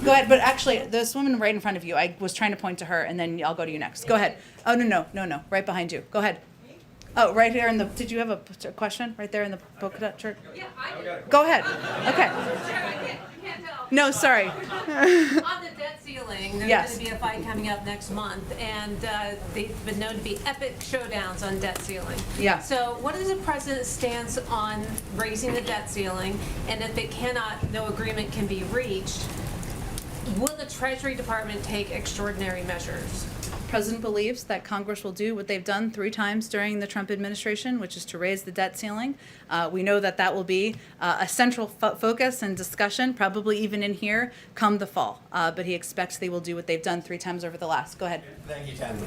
Speaker 1: Go ahead, but actually, this woman right in front of you, I was trying to point to her, and then I'll go to you next. Go ahead. Oh, no, right behind you. Go ahead. Oh, right here in the, did you have a question? Right there in the polka dot shirt?
Speaker 20: Yeah, I did.
Speaker 1: Go ahead. Okay.
Speaker 20: You can't tell.
Speaker 1: No, sorry.
Speaker 20: On the debt ceiling, there's
Speaker 1: Yes.
Speaker 20: going to be a fight coming up next month, and they've been known to be epic showdowns on debt ceiling.
Speaker 1: Yeah.
Speaker 20: So what is the president's stance on raising the debt ceiling, and if it cannot, no agreement can be reached, will the Treasury Department take extraordinary measures?
Speaker 1: The president believes that Congress will do what they've done 3 times during the Trump administration, which is to raise the debt ceiling. We know that will be a central focus and discussion, probably even in here, come the fall. But he expects they will do what they've done 3 times over the last. Go ahead.
Speaker 21: Thank you, Jen.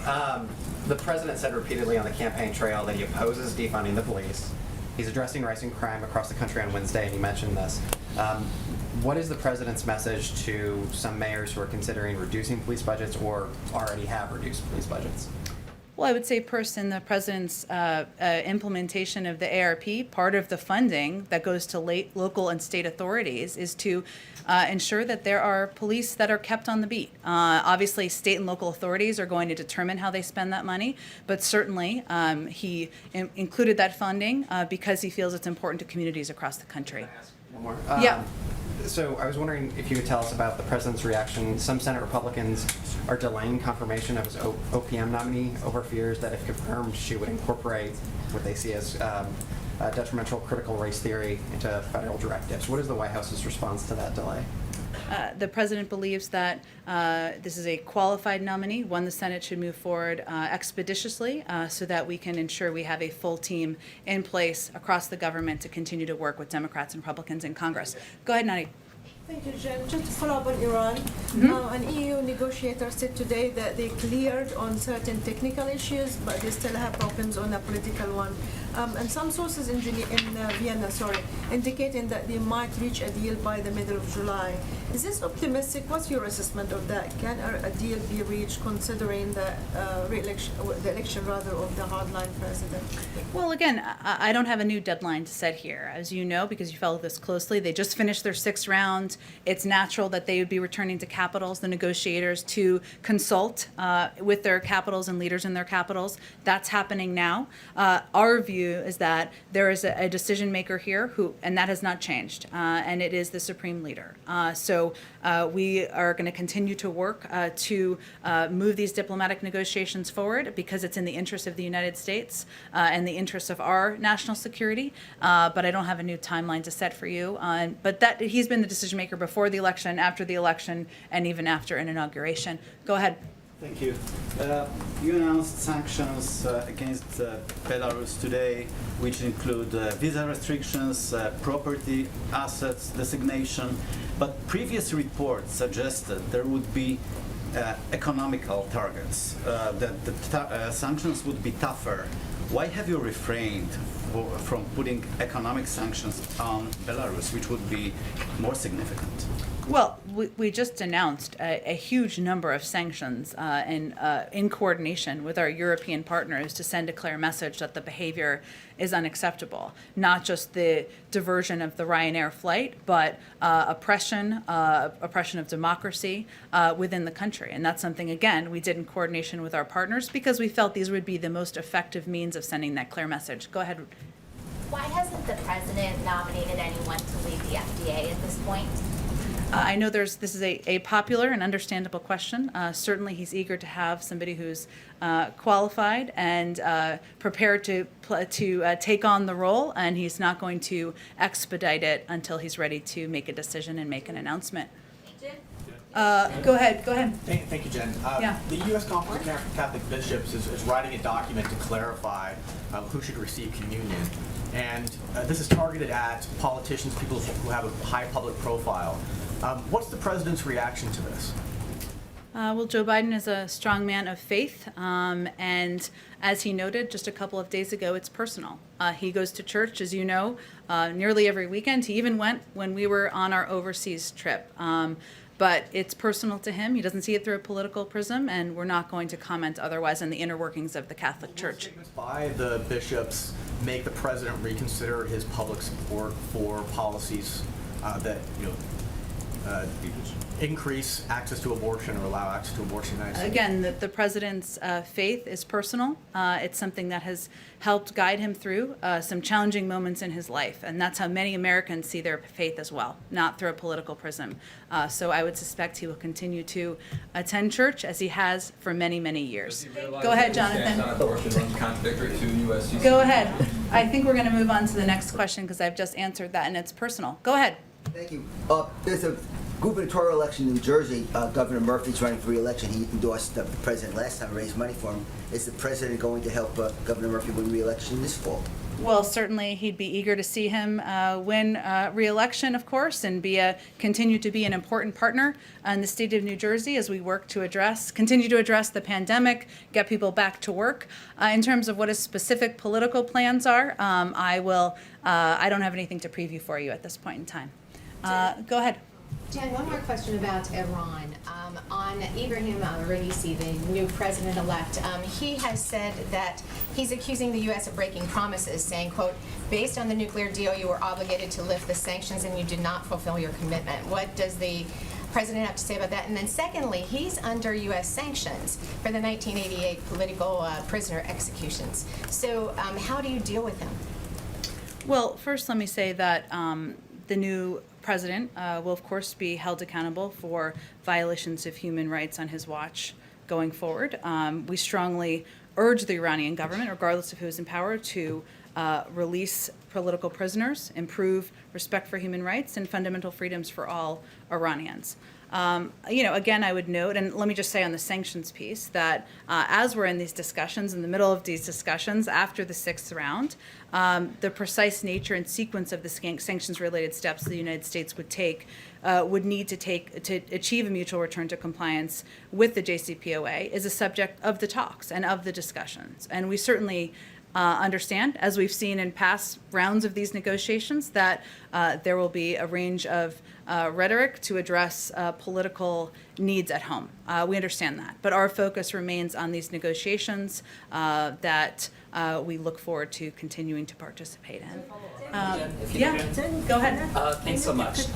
Speaker 21: The president said repeatedly on the campaign trail that he opposes defunding the police. He's addressing rising crime across the country on Wednesday, and you mentioned this. What is the president's message to some mayors who are considering reducing police budgets or already have reduced police budgets?
Speaker 1: Well, I would say first in the president's implementation of the ARP, part of the funding that goes to local and state authorities is to ensure that there are police that are kept on the beat. Obviously, state and local authorities are going to determine how they spend that money, but certainly he included that funding because he feels it's important to communities across the country.
Speaker 21: One more.
Speaker 1: Yeah.
Speaker 21: So I was wondering if you could tell us about the president's reaction. Some Senate Republicans are delaying confirmation of his OPM nominee over fears that if confirmed, she would incorporate what they see as detrimental critical race theory into federal directives. What is the White House's response to that delay?
Speaker 1: The president believes that this is a qualified nominee, one the Senate should move forward expeditiously so that we can ensure we have a full team in place across the government to continue to work with Democrats and Republicans in Congress. Go ahead, Nani.
Speaker 22: Thank you, Jen. Just to follow up on Iran, an EU negotiator said today that they cleared on certain technical issues, but they still have problems on a political one. And some sources in Vienna, indicating that they might reach a deal by the middle of July. Is this optimistic? What's your assessment of that? Can a deal be reached considering the election of the hardline president?
Speaker 1: Well, again, I don't have a new deadline to set here. As you know, because you follow this closely, they just finished their 6th round. It's natural that they would be returning to capitals, the negotiators, to consult with their capitals and leaders in their capitals. That's happening now. Our view is that there is a decision maker here and that has not changed, and it is the supreme leader. So we are going to continue to work to move these diplomatic negotiations forward because it's in the interest of the United States and the interest of our national security. But I don't have a new timeline to set for you. But that he's been the decision maker before the election, after the election, and even after an inauguration. Go ahead.
Speaker 23: Thank you. You announced sanctions against Belarus today, which include visa restrictions, property assets designation, but previous reports suggested there would be economical targets, that the sanctions would be tougher. Why have you refrained from putting economic sanctions on Belarus, which would be more significant?
Speaker 1: Well, we just announced a huge number of sanctions in coordination with our European partners to send a clear message that the behavior is unacceptable. Not just the diversion of the Ryanair flight, but oppression of democracy within the country. And that's something, again, we did in coordination with our partners because we felt these would be the most effective means of sending that clear message. Go ahead.
Speaker 24: Why hasn't the president nominated anyone to lead the FDA at this point?
Speaker 1: I know this is a popular and understandable question. Certainly, he's eager to have somebody who's qualified and prepared to take on the role, and he's not going to expedite it until he's ready to make a decision and make an announcement. Go ahead.
Speaker 3: Thank you, Jen.
Speaker 1: Yeah.
Speaker 3: The U.S. Conference of Catholic Bishops is writing a document to clarify who should receive communion. And this is targeted at politicians, people who have a high public profile. What's the president's reaction to this?
Speaker 1: Well, Joe Biden is a strong man of faith, and as he noted just a couple of days ago, it's personal. He goes to church, as you know, nearly every weekend. He even went when we were on our overseas trip. But it's personal to him. He doesn't see it through a political prism, and we're not going to comment otherwise on the inner workings of the Catholic Church.
Speaker 3: Statements by the bishops make the president reconsider his public support for policies that increase access to abortion or allow access to abortion in the United States.
Speaker 1: Again, the president's faith is personal. It's something that has helped guide him through some challenging moments in his life, and that's how many Americans see their faith as well, not through a political prism. So I would suspect he will continue to attend church as he has for many, many years. Go ahead, Jonathan.
Speaker 18: Contradictory to USC.
Speaker 1: Go ahead. I think we're going to move on to the next question because I've just answered that, and it's personal. Go ahead.
Speaker 4: Thank you. There's a gubernatorial election in New Jersey. Governor Murphy's running for re-election. He endorsed the president last time, raised money for him. Is the president going to help Governor Murphy win re-election this fall?
Speaker 1: Well, certainly he'd be eager to see him win re-election, of course, and continue to be an important partner in the state of New Jersey as we work to continue to address the pandemic, get people back to work. In terms of what his specific political plans are, I don't have anything to preview for you at this point in time. Go ahead.
Speaker 5: Jen, one more question about Iran. On Ibrahim Raisi, the new president-elect, he has said that he's accusing the U.S. of breaking promises, saying, quote, based on the nuclear deal, you were obligated to lift the sanctions and you did not fulfill your commitment. What does the president have to say about that? And then secondly, he's under U.S. sanctions for the 1988 political prisoner executions. So how do you deal with him?
Speaker 1: Well, first let me say that the new president will, of course, be held accountable for violations of human rights on his watch going forward. We strongly urge the Iranian government, regardless of who is in power, to release political prisoners, improve respect for human rights and fundamental freedoms for all Iranians. Again, I would note, and let me just say on the sanctions piece, that as we're in these discussions, in the middle of these discussions after the sixth round, the precise nature and sequence of the sanctions-related steps the United States would need to take to achieve a mutual return to compliance with the JCPOA is a subject of the talks and of the discussions. And we certainly understand, as we've seen in past rounds of these negotiations, that there will be a range of rhetoric to address political needs at home. We understand that. But our focus remains on these negotiations that we look forward to continuing to participate in. Go ahead.
Speaker 24: Thanks so much.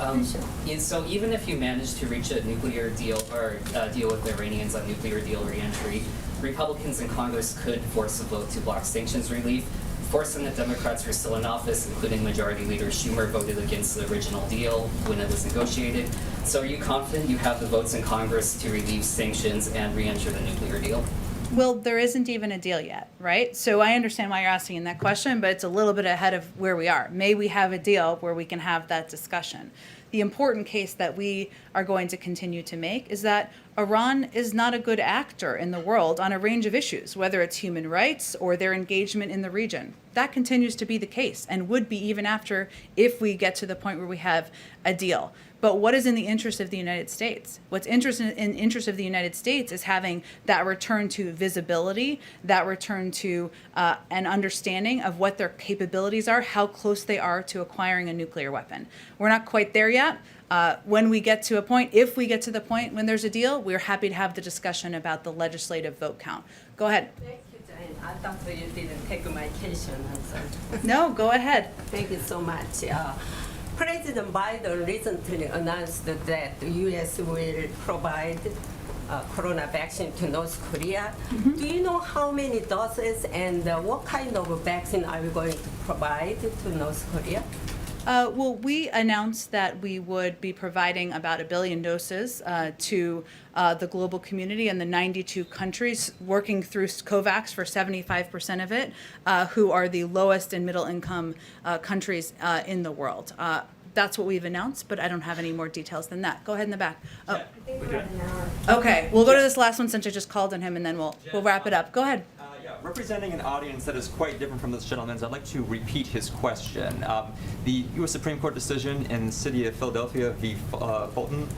Speaker 24: So even if you manage to reach a nuclear deal or deal with the Iranians on nuclear deal re-entry, Republicans in Congress could force a vote to block sanctions relief. 4 Senate Democrats who are still in office, including Majority Leader Schumer, voted against the original deal when it was negotiated. So are you confident you have the votes in Congress to relieve sanctions and re-enter the nuclear deal?
Speaker 1: Well, there isn't even a deal yet, right? So I understand why you're asking that question, but it's a little bit ahead of where we are. May we have a deal where we can have that discussion? The important case that we are going to continue to make is that Iran is not a good actor in the world on a range of issues, whether it's human rights or their engagement in the region. That continues to be the case and would be even if we get to the point where we have a deal. But what is in the interest of the United States? What's in interest of the United States is having that return to visibility, that return to an understanding of what their capabilities are, how close they are to acquiring a nuclear weapon. We're not quite there yet. When we get to a point, if we get to the point when there's a deal, we're happy to have the discussion about the legislative vote count. Go ahead.
Speaker 25: Thank you, Jane. I thought you didn't take my question.
Speaker 1: No, go ahead.
Speaker 25: Thank you so much. President Biden recently announced that the U.S. will provide corona vaccine to North Korea. Do you know how many doses and what kind of vaccine are we going to provide to North Korea?
Speaker 1: Well, we announced that we would be providing about 1 billion doses to the global community and the 92 countries working through COVAX for 75% of it, who are the lowest and middle income countries in the world. That's what we've announced, but I don't have any more details than that. Go ahead in the back. Oh. Okay, we'll go to this last one since I just called on him, and then we'll wrap it up. Go ahead.
Speaker 2: Representing an audience that is quite different from this gentleman's, I'd like to repeat his question. The U.S. Supreme Court decision in the city of Philadelphia v. Fulton,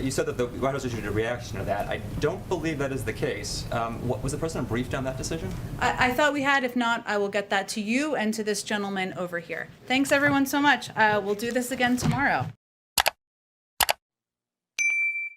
Speaker 2: you said that the White House issued a reaction to that. I don't believe that is the case. Was the president briefed on that decision?
Speaker 1: I thought we had. If not, I will get that to you and to this gentleman over here. Thanks, everyone, so much. We'll do this again tomorrow.